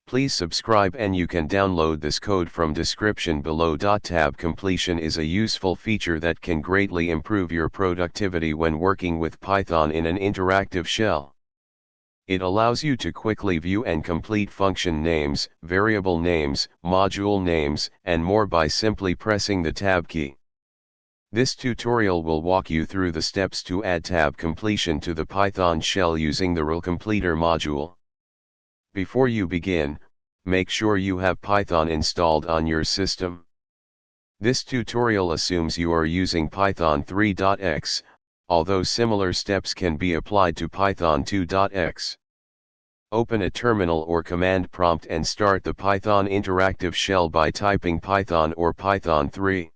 Please subscribe and you can download this code from description below. Tab completion is a useful feature that can greatly improve your productivity when working with Python in an interactive shell. It allows you to quickly view and complete function names, variable names, module names, and more by simply pressing the Tab key. This tutorial will walk you through the steps to add tab completion to the Python shell using the rlcompleter module. Before you begin, make sure you have Python installed on your system. This tutorial assumes you are using Python 3.x, although similar steps can be applied to Python 2.x. Open a terminal or command prompt and start the Python interactive shell by typing Python or Python 3.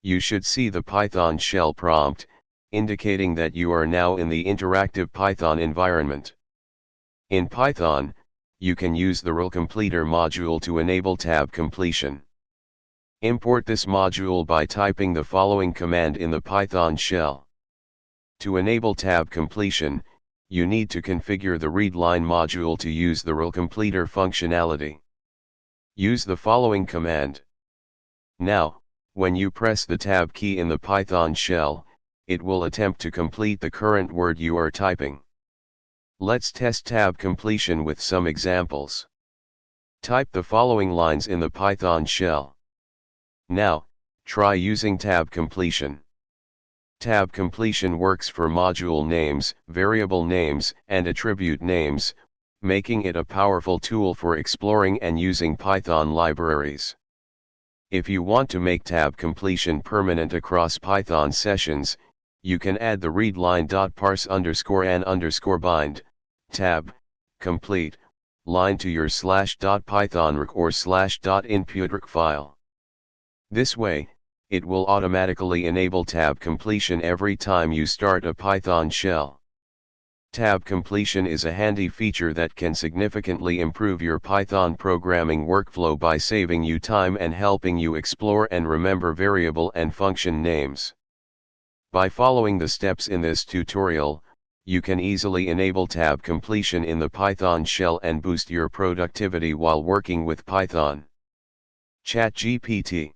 You should see the Python shell prompt, indicating that you are now in the interactive Python environment. In Python, you can use the rlcompleter module to enable tab completion. Import this module by typing the following command in the Python shell. To enable tab completion, you need to configure the readline module to use the rlcompleter functionality. Use the following command. Now, when you press the tab key in the Python shell, it will attempt to complete the current word you are typing. Let's test tab completion with some examples. Type the following lines in the Python shell. Now, try using tab completion. Tab completion works for module names, variable names, and attribute names, making it a powerful tool for exploring and using Python libraries. If you want to make tab completion permanent across Python sessions, you can add the readline.parse_and_bind, tab, complete, line to your /pythonrc or /inputrc file. This way, it will automatically enable tab completion every time you start a Python shell. Tab completion is a handy feature that can significantly improve your Python programming workflow by saving you time and helping you explore and remember variable and function names. By following the steps in this tutorial, you can easily enable tab completion in the Python shell and boost your productivity while working with Python. ChatGPT.